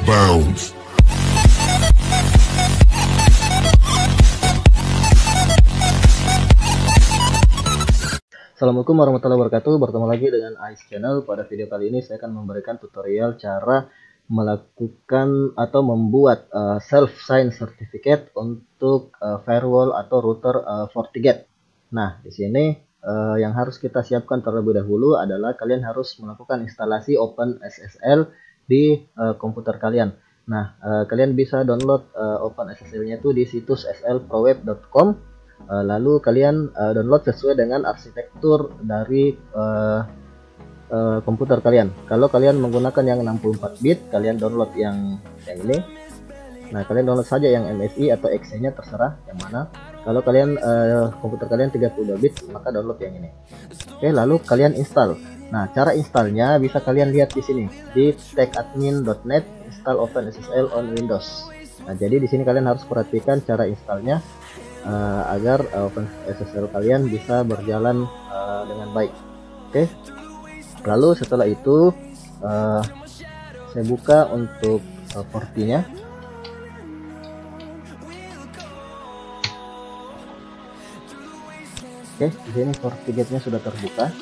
bounds. Assalamualaikum warahmatullahi wabarakatuh. Bertemu lagi dengan Ais Channel. Pada video kali ini saya akan memberikan tutorial cara melakukan atau membuat self sign certificate untuk firewall atau router FortiGate. Nah, di sini yang harus kita siapkan terlebih dahulu adalah kalian harus melakukan instalasi OpenSSL di komputer kalian. Nah, kalian bisa download OpenSSL-nya itu di situs slproweb.com. Lalu kalian download sesuai dengan arsitektur dari komputer kalian. Kalau kalian menggunakan yang 64 bit, kalian download yang ini. Nah, kalian download saja yang MSI atau EXE-nya, terserah yang mana. Kalau kalian komputer kalian 32 bit, maka download yang ini. Oke, lalu kalian install. Nah, cara installnya bisa kalian lihat di sini di techadmin.net install OpenSSL on Windows. Nah, jadi di sini kalian harus perhatikan cara installnya agar OpenSSL kalian bisa berjalan dengan baik. Oke. Lalu setelah itu saya buka untuk portinya. Oke, di sini FortiGate-nya sudah terbuka.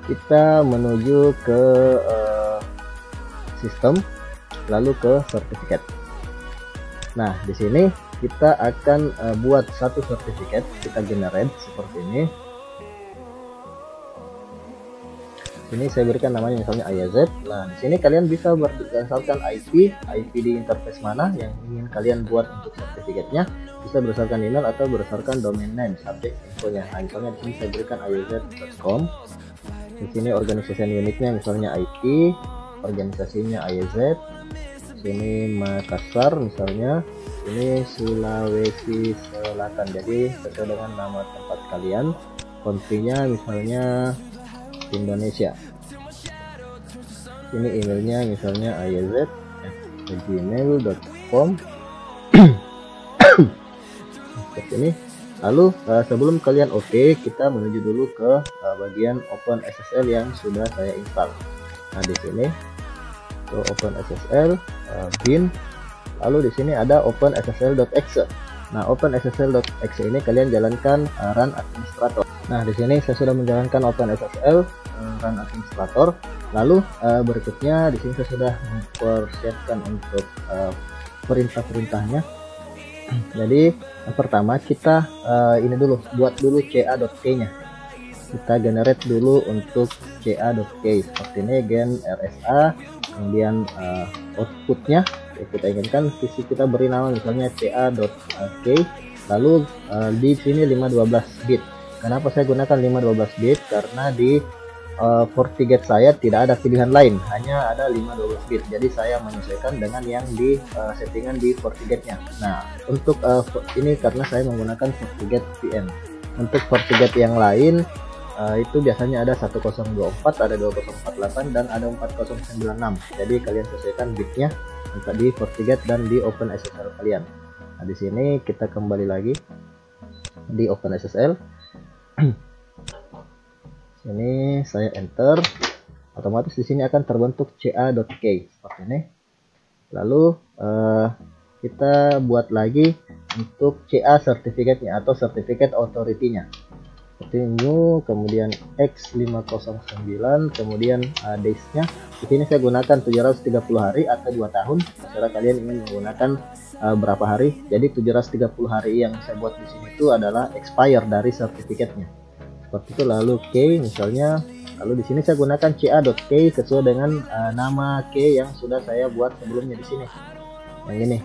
Kita menuju ke sistem, lalu ke sertifikat. Nah, di sini kita akan buat satu sertifikat, kita generate seperti ini. Ini saya berikan namanya misalnya IAZ. Nah, di sini kalian bisa berdasarkan IP di interface mana yang ingin kalian buat untuk sertifikatnya. Bisa berdasarkan email atau berdasarkan domain name, subject infonya. Nah, misalnya di sini saya berikan iaz.com. Di sini organisasi unitnya misalnya IT, organisasinya IAZ. Sini Makassar misalnya, ini Sulawesi Selatan. Jadi sesuai dengan nama tempat kalian. Country-nya misalnya Indonesia. Ini emailnya misalnya iaz@gmail.com. Seperti ini. Lalu sebelum kalian kita menuju dulu ke bagian OpenSSL yang sudah saya install. Nah, di sini ke OpenSSL bin, lalu di sini ada OpenSSL.exe. Nah, OpenSSL.exe ini kalian jalankan run administrator. Nah, di sini saya sudah menjalankan OpenSSL run administrator. Lalu berikutnya di sini saya sudah mempersiapkan untuk perintah-perintahnya. Jadi yang pertama kita ini dulu buat dulu ca.key-nya. Kita generate dulu untuk ca.key seperti ini, gen rsa, kemudian outputnya kita inginkan kita beri nama misalnya ca.key, lalu di sini 512 bit. Kenapa saya gunakan 512 bit? Karena di FortiGate saya tidak ada pilihan lain, hanya ada 512 bit. Jadi saya menyesuaikan dengan yang di settingan di FortiGate-nya. Nah, untuk ini karena saya menggunakan FortiGate VM. Untuk FortiGate yang lain itu biasanya ada 1024, ada 2048 dan ada 4096. Jadi kalian sesuaikan bitnya untuk di FortiGate dan di OpenSSL kalian. Nah, di sini kita kembali lagi di OpenSSL. Ini saya enter, otomatis di sini akan terbentuk ca.key seperti ini. Lalu kita buat lagi untuk CA sertifikatnya atau sertifikat authority-nya. Seperti new, kemudian X509, kemudian days-nya. Di sini saya gunakan 730 hari atau 2 tahun. Terserah kalian ingin menggunakan berapa hari. Jadi 730 hari yang saya buat di sini itu adalah expire dari sertifikatnya. Seperti itu. Lalu key misalnya, lalu di sini saya gunakan ca.key sesuai dengan nama key yang sudah saya buat sebelumnya di sini, yang ini.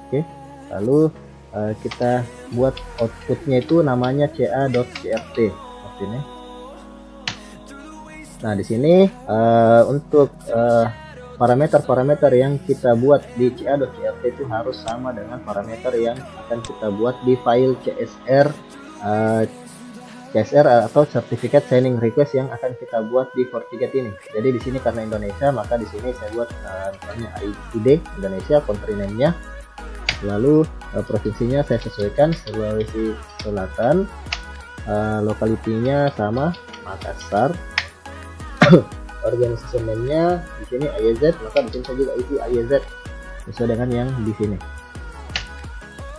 Oke, lalu kita buat outputnya itu namanya ca.crt seperti ini. Nah, di sini untuk parameter-parameter yang kita buat di ca.crt itu harus sama dengan parameter yang akan kita buat di file CSR atau Certificate Signing Request yang akan kita buat di FortiGate ini. Jadi di sini karena Indonesia, maka di sini saya buat misalnya ID Indonesia, country name-nya, Lalu provinsinya saya sesuaikan Sulawesi Selatan, lokalitinya sama Makassar. Organisasi name-nya di sini AYZ, maka di sini saya juga isi AYZ sesuai dengan yang di sini.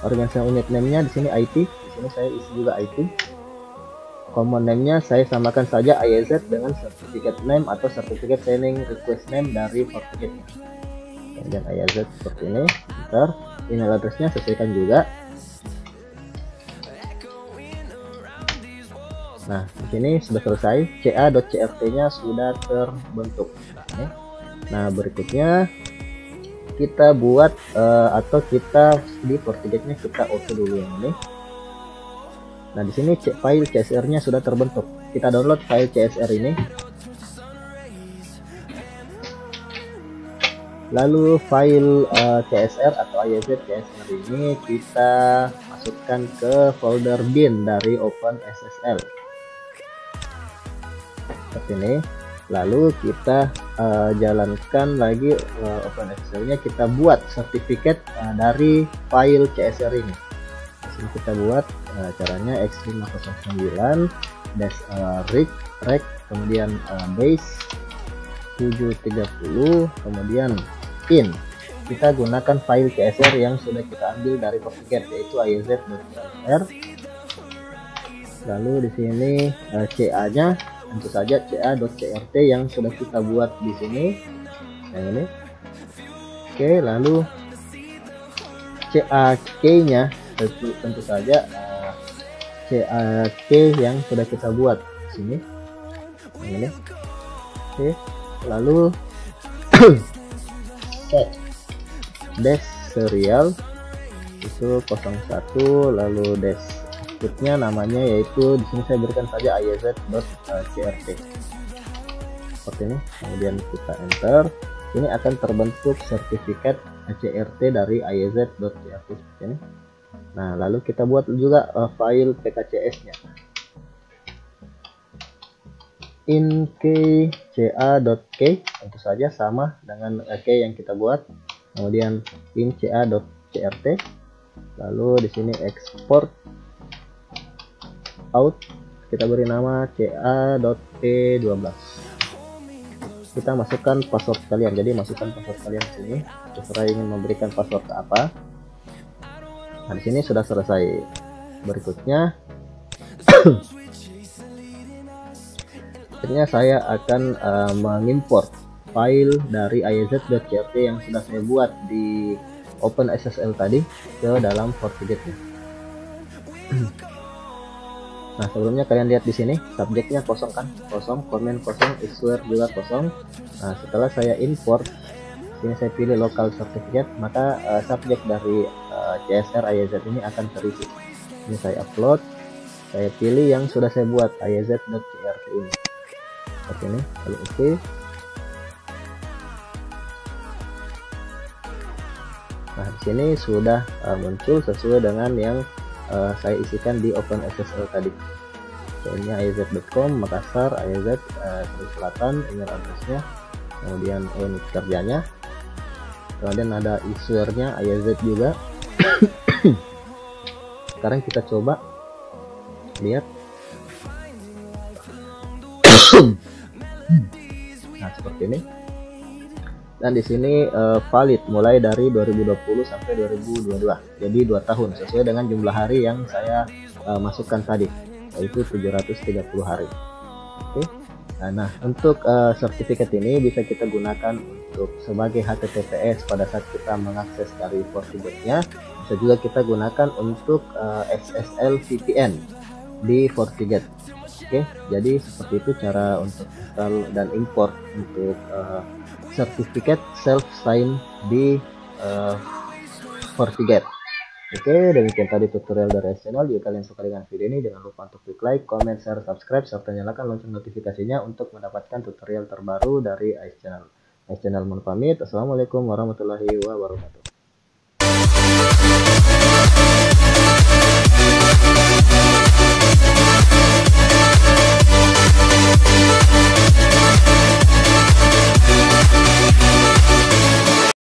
Organisasi unit name-nya di sini IT, di sini saya isi juga IT. Common name-nya saya samakan saja AYZ dengan certificate name atau certificate signing request name dari FortiGate-nya. Kemudian AYZ seperti ini. Ntar email address-nya sesuaikan juga. Nah, di sini sudah selesai. ca.crt-nya sudah terbentuk. Nah, berikutnya kita buat atau kita di FortiGate-nya kita auto dulu yang ini. Nah, di sini file CSR-nya sudah terbentuk. Kita download file CSR ini. Lalu file CSR atau AYZ CSR ini kita masukkan ke folder bin dari OpenSSL. Seperti ini. Lalu kita jalankan lagi OpenSSL-nya, kita buat sertifikat dari file CSR ini. Di sini kita buat caranya x509 rec kemudian base 730 kemudian in. Kita gunakan file CSR yang sudah kita ambil dari FortiGate, yaitu ayz.csr. Lalu di sini CA-nya tentu saja ca.crt yang sudah kita buat di sini, yang ini. Oke, lalu CAK-nya tentu saja CAK yang sudah kita buat di sini, yang ini. Oke, lalu set dash serial itu 01, lalu dash outputnya namanya yaitu di sini saya berikan saja ayz.crt seperti ini. Kemudian kita enter, ini akan terbentuk sertifikat CRT dari ayz.crt seperti ini. Nah, lalu kita buat juga file pkcs-nya inca.k, tentu saja sama dengan key yang kita buat. Kemudian inca.crt, lalu di sini export out, kita beri nama ca.p12. Kita masukkan password kalian, jadi masukkan password kalian di sini, terserah ingin memberikan password apa. Nah, di sini sudah selesai. Berikutnya akhirnya saya akan mengimport file dari ayz.crt yang sudah saya buat di OpenSSL tadi ke dalam FortiGate-nya. Nah, sebelumnya kalian lihat di sini subjeknya kosong kan, kosong, komen kosong, issuer juga kosong. Nah, setelah saya import, sini saya pilih local certificate, maka subjek dari CSR ayz ini akan terisi. Ini saya upload, saya pilih yang sudah saya buat ayz.crt ini. Seperti ini, lalu oke. Nah, di sini sudah muncul sesuai dengan yang saya isikan di OpenSSL tadi. Ini ayz.com Makassar, ayz Selatan, email addressnya, kemudian unit kerjanya, kemudian ada issuernya ayz juga. Sekarang kita coba lihat. Nah, seperti ini. Dan di sini valid mulai dari 2020 sampai 2022. Jadi 2 tahun sesuai dengan jumlah hari yang saya masukkan tadi, yaitu 730 hari. Oke. Nah, untuk sertifikat ini bisa kita gunakan untuk sebagai HTTPS pada saat kita mengakses dari FortiGate-nya. Bisa juga kita gunakan untuk SSL VPN di FortiGate. Oke, jadi seperti itu cara untuk install dan import untuk sertifikat self sign di FortiGate. Oke, demikian tadi tutorial dari channel. Jika kalian suka dengan video ini, jangan lupa untuk klik like, comment, share, subscribe, serta nyalakan lonceng notifikasinya untuk mendapatkan tutorial terbaru dari Ice Channel. Ice Channel mohon pamit. Assalamualaikum warahmatullahi wabarakatuh.